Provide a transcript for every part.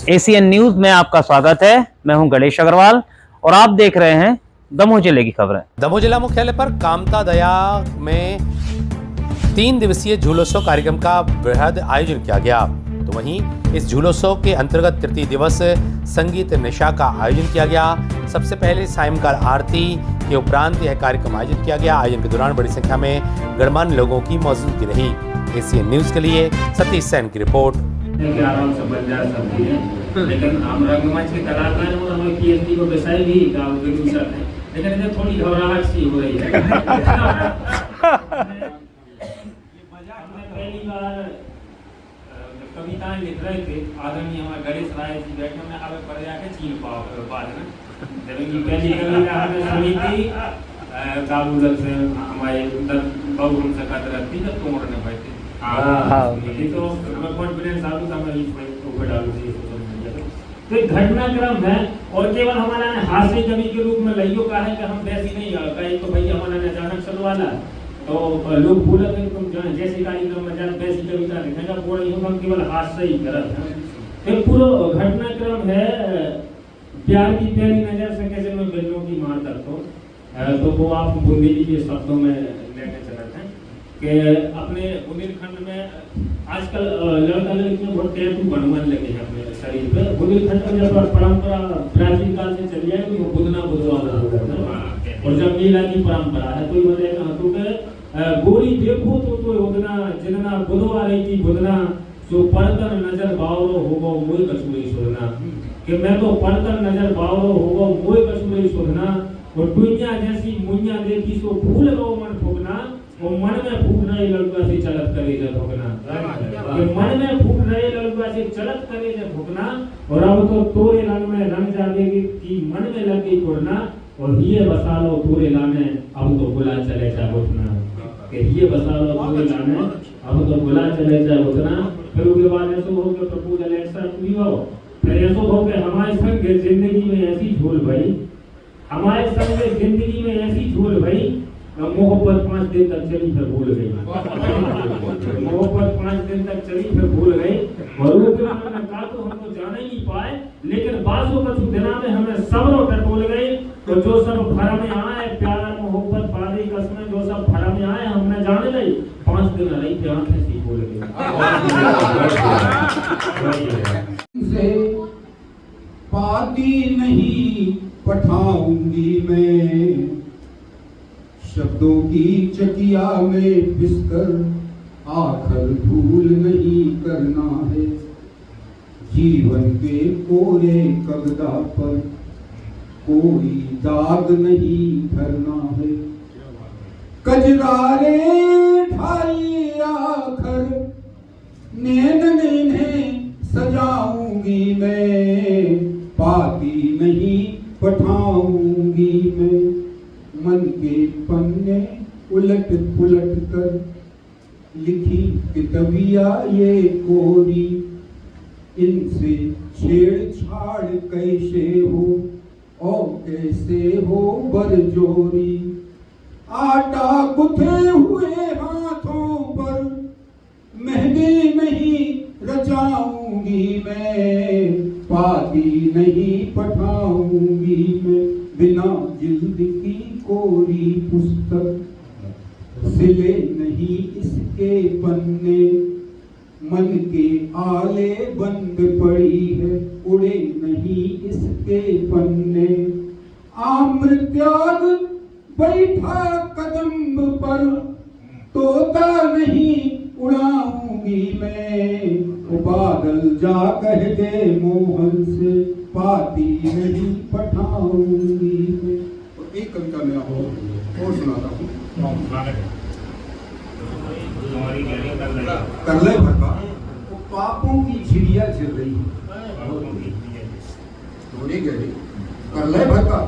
ACN news में आपका स्वागत है। मैं हूं गणेश अग्रवाल और आप देख रहे हैं दमोह जिले की खबरें। दमोह जिला मुख्यालय पर कामता दया में 3 दिवसीय झूलोत्सव कार्यक्रम का बृहद आयोजन किया गया। तो वहीं इस झूलोत्सव के अंतर्गत तृतीय दिवस संगीत निशा का आयोजन किया गया। सबसे पहले सायंकाल आरती के उपरांत यह कार्यक्रम आयोजित किया गया। आयोजन के दौरान बड़ी संख्या में गणमान्य लोगों की मौजूदगी रही। एसीएन न्यूज के लिए सतीश सैन की रिपोर्ट। आराम से बन जा सकती है, लेकिन हम रंगमंच के कलाकार हैं और हमें पीएचडी को विषय भी विदूषक है, लेकिन इन्हें थोड़ी घबराहट सी हो रही है। हमने पहली बार कविताएं लिख रहे थे, आदरणीय हमारे गणेश राय जी बैठे, हमने आगे पढ़ जाके चीन पाओ बाद में जब इनकी पहली कविता हमने सुनी थी काबूल से हमारे बहु हमसे कद रखती जब तोड़ने बैठे। तो हमें कॉन्फिडेंस आलू था, मैं ऊपर डालू थी सोशल मीडिया पे। तो एक घटनाक्रम है और केवल हमारा ने हास्य कवि के रूप में लइयो का है कि हम वैसी नहीं गए तो भैया हमारा ने अचानक चलवाला तो लोग भूल गए तुम जैसे कार्यक्रम में जाते वैसी कविता लिखेगा बोल रही हूँ, हम केवल हास्य ही करत हैं। एक पूरा घटनाक्रम है प्यार की पहली नजर से कैसे मैं बिल्लों की मार करता हूँ, तो वो आप बुंदेली के शब्दों में लेके चलते हैं कि अपने बुंदेलखंड में आजकल लड़का लड़की में बहुत टैटू बनवाने लगे हैं अपने शरीर पे। बुंदेलखंड में जब परंपरा प्राचीन काल से चली है तो बुधना बुधवाना हो जाता है और जब मेला की परंपरा है तो ये तो के गोरी देखो तो उदना जितना बुधवा रही थी बुधना सो पढ़कर नजर बावरो होगो मोय कसूरी शोधना कि मैं तो पढ़कर नजर बावरो होगो मोय कसूरी शोधना और दुनिया जैसी मुनिया देखी सो भूल गो मन ठोकना और मन में फूट रहे लड़का से चलत करे जब ठोकना, मन में फूट रहे लड़का से चलत करे जब ठोकना और अब तो तोरे रंग में रंग जाएगी कि मन में लग गई तोड़ना और ये बसा लो तोरे लाने अब तो बुला चले जा उठना कि ये बसा लो तोरे लाने अब तो बुला चले जा उठना। फिर उसके बाद ऐसा हो कि प्रपोजल एक्सेप्ट भी हो, फिर ऐसा हो कि हमारे संग जिंदगी में ऐसी झोल भाई, हमारे संग जिंदगी में ऐसी झोल भाई मोहब्बत 5 दिन तक चली फिर भूल गई, मोहब्बत 5 दिन तक चली फिर भूल गई और वो फिर हमने कहा तो हमको जाने ही पाए, लेकिन बासों का दिना में हमें सब्र टटोल गई। तो जो सब भरा में आए प्यार मोहब्बत बादी कसमें जो सब भरा में आए हमने जाने गई 5 दिन रही थी आंखें सी भूल गई। पाती नहीं पठाऊंगी मैं शब्दों की चकिया में पिसकर आखिर भूल नहीं करना है। जीवन के कोरे कगदा पर कोई दाग नहीं धरना है। कजरारे ढाई आखिर नैन नैने सजाऊंगी मैं पाती नहीं पठाऊंगी मैं। मन के पन्ने उलट पुलट कर लिखी किताबिया ये कोरी, इनसे छेड़छाड़ कैसे हो और कैसे हो बरजोरी। आटा गुथे हुए हाथों पर मेहंदी नहीं रचाऊंगी मैं पाती नहीं पठाऊंगी मैं। बिना जिल्द की कोरी पुस्तक सिले नहीं इसके पन्ने, मन के आले बंद पड़ी है उड़े नहीं इसके पन्ने। आम्र त्याग बैठा कदम पर तोता नहीं उड़ाऊंगी मैं। बादल जा कह दे मोहन से पाती नहीं पठाऊंगी मैं। और एक कविता मैं और सुनाता हूँ। करले भरका वो पापों की झिड़िया झिल रही है। करले भरका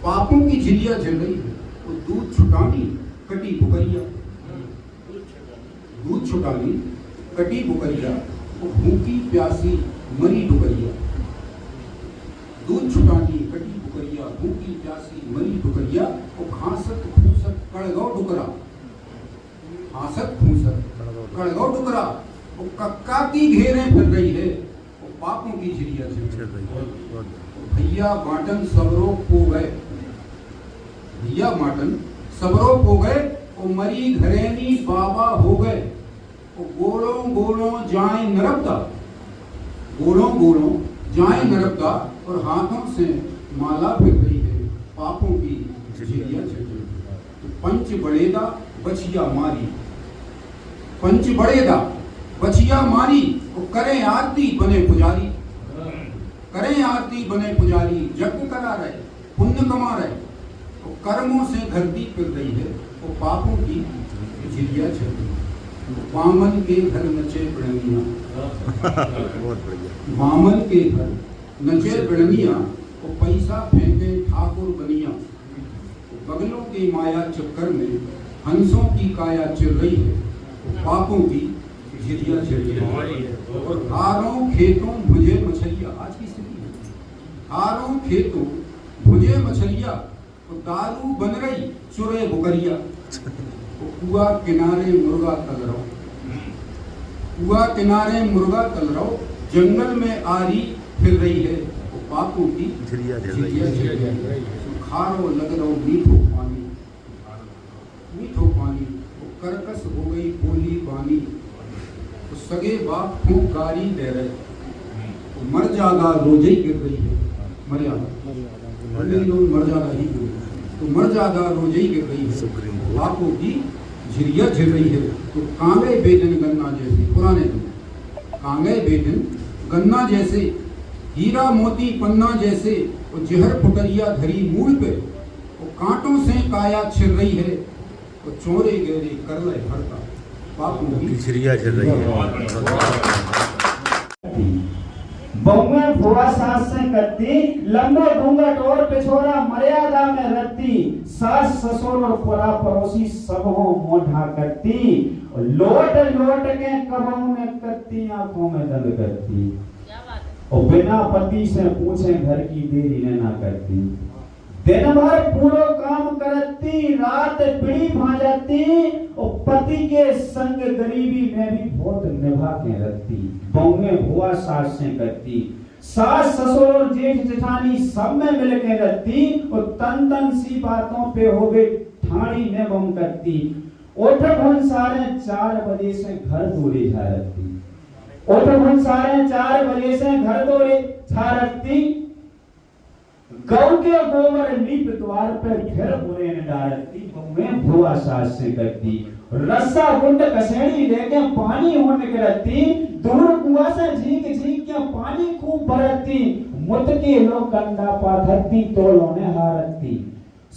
पापों की झिड़िया झिल रही है। वो दूध छुटानी कटी बुकरिया, दूध छुटानी कटी बुकरिया वो भूखी प्यासी मरी डुकरिया। दूध छुटानी कटी बुकरिया भूखी प्यासी मरी डुकरिया वो घासत फूसत कड़गांव डुकरा, घासत फूसत कड़गांव डुकरा वो कक्का की घेरे फिर रही है। वो पापों की झिरिया चल रही। भैया बाटन सबरो पो गए, भैया बाटन सबरो पो गए, ओ मरी घरेनी बाबा हो गए, ओ गोलों गोलों जाए नरबदा, गोलों गोलों जाए नरबदा, और हाथों से माला फिर रही है पापों की झिरिया चल रही। तो पंच बड़ेदा बछिया मारी, पंच बड़ेदा बछिया मारी, वो करें आरती बने पुजारी, करें आरती बने पुजारी, यज्ञ करा रहे पुण्य कमा रहे, वो कर्मों से धरती फिर रही है, वो पापों की झिरिया चल रही है। वामन के घर नचे बिड़निया, वामन के घर नचे बिड़निया, वो पैसा फेंके ठाकुर बनिया, बगलों की माया चक्कर में हंसों की काया चिर रही है, वो पापों की झिरिया चल रही है। और हारों खेतों भुजे मछलिया, आज की स्थिति है, हारों खेतों भुजे मछलिया, वो दारू बन रही चुरे बुकरिया, वो कुआ किनारे मुर्गा तल रहो, कुआ किनारे मुर्गा तल रहो, जंगल में आरी फिर रही है, वो पापों की झिरिया चल रही है। खारो लग रहो मीठो पानी, मीठो पानी, वो करकस हो गई बोली बानी, तो सगे बाप को गारी दे रहे, तो मर जागा रोजे गिर रही है, मर जागा मर जागा ही गिर, तो मर जागा रोजे ही गिर रही है, बापों की झिरिया झिर रही है। तो कांगे बेदन गन्ना जैसे, पुराने दिन कांगे बेदन गन्ना जैसे, हीरा मोती पन्ना जैसे, वो जहर फुटरिया धरी मूल पे, वो कांटों से काया छिर रही है, वो चोरे गहरे कर ले भरता, पापों की झिरिया चल रही है। बहुए भुआ सास से करती, लंबे घूंघट और पिछोरा मर्यादा में रखती, सास ससुर और पुरा पड़ोसी सब हो मोढ़ा करती, लोट लोट के कबों में करती, आंखों में दर्द करती, और बिना पति से पूछे घर की देरी न करती, दिन भर पूरा काम करती, रात पीड़ी भाजती, और पति के संग गरीबी में भी बहुत निभा के रखती, बहुएं भुआ सास से करती, सास ससुर और जेठ जेठानी सब में मिल के रहती, और तन तन सी बातों पे हो गई ठाणी ने बम करती, ओठ भंसारे 4 बजे से घर दूरी जा रखती, ओठ भंसारे 4 बजे से घर दूरी जा रखती, गौ के गोबर लीप द्वार पर फिर बुरे न डालती, बहुएं भुआ सास से करती, रस्सा गुंड कसेड़ी लेके पानी होने के रखती, दूर कुआं से झींक झींक के पानी खूब भरती, मुत के लोग कंडा पाथरती, तोलों हारती,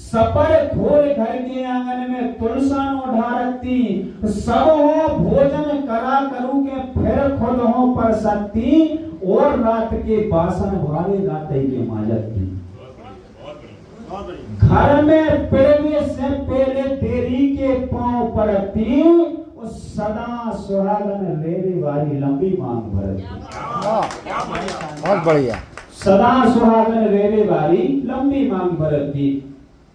सपर खोल घर के आंगन में तुलसान ढारती, सब हो भोजन करा करू के फिर खुद हो पर सकती, और रात के बासन भारे राते के माजती, घर में पड़ने से पहले देरी के पांव पड़ती, उस सदा सुहागन लेने वाली लंबी मांग भरती, बहुत बढ़िया, सदा सुहागन लेने वाली लंबी मांग भरती,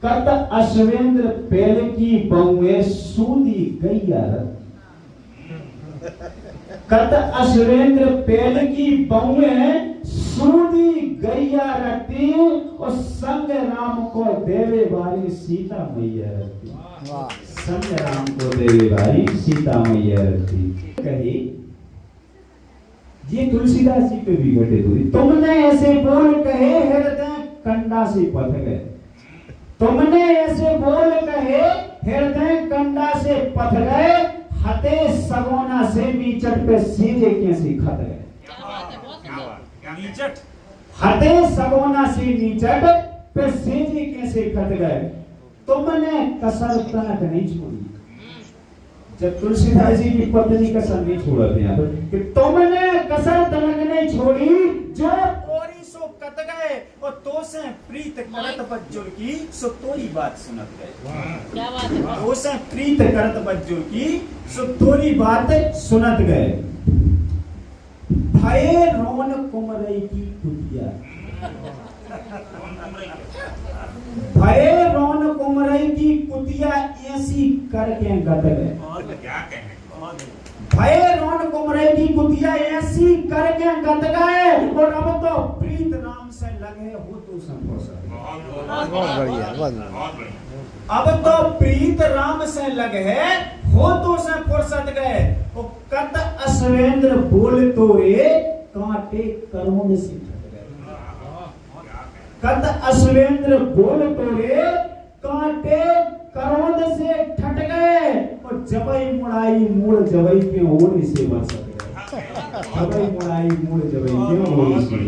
कत अश्वेंद्र पेल की बहुएं सूदी गैया रखती, कत अश्वेंद्र पेल की बहुएं सूदी गैया रखती, और संग राम को देवे वाली सीता मैया रखती, संग राम को देवे वाली सीता मैया रखती। कही ये तुलसीदास जी पे भी घटित हुई, तुमने ऐसे बोल कहे हृदय कंडा से पथ गए, तुमने ऐसे बोल कहे हृदय कंडा से पथ गए, हते सगोना से नीचट पे सीधे कैसे खत गए, नीचट हते सगोना से नीचट पे सीधे कैसे खत गए, तुमने कसर तनक नहीं छोड़ी। जब तुलसीदास जी की पत्नी कसर नहीं छोड़ते हैं कि तुमने कसर तनक नहीं छोड़ी, जो ओरी सो कत गए, और तो से प्रीत करत बज्जुर की, सो तोरी बात सुनत गए, क्या बात है, तो से प्रीत करत बज्जुर की, सो तोरी बात सुनत गए, भये रोन कुमरई की कुटिया, भये रोन कुमरई की कुटिया ऐसी करके गत गए, क्या कहने, भय रोन कुमरे की कुतिया ऐसी करके गत गए और अब तो प्रीत राम से लगे हो तो संभोसा। बहुत बढ़िया, बहुत बढ़िया। अब तो प्रीत राम से लगे हो तो से फुर्सत गए और कत अश्वेंद्र बोल तो रे कांटे करोड़ से ठट गए। कत अश्वेंद्र बोल तो रे कांटे करोड़ से ठट गए और जबई मुड़ाई मूड़ जबई के ओर से बस गए। जबई मुड़ाई मूड़ जबई के ओर से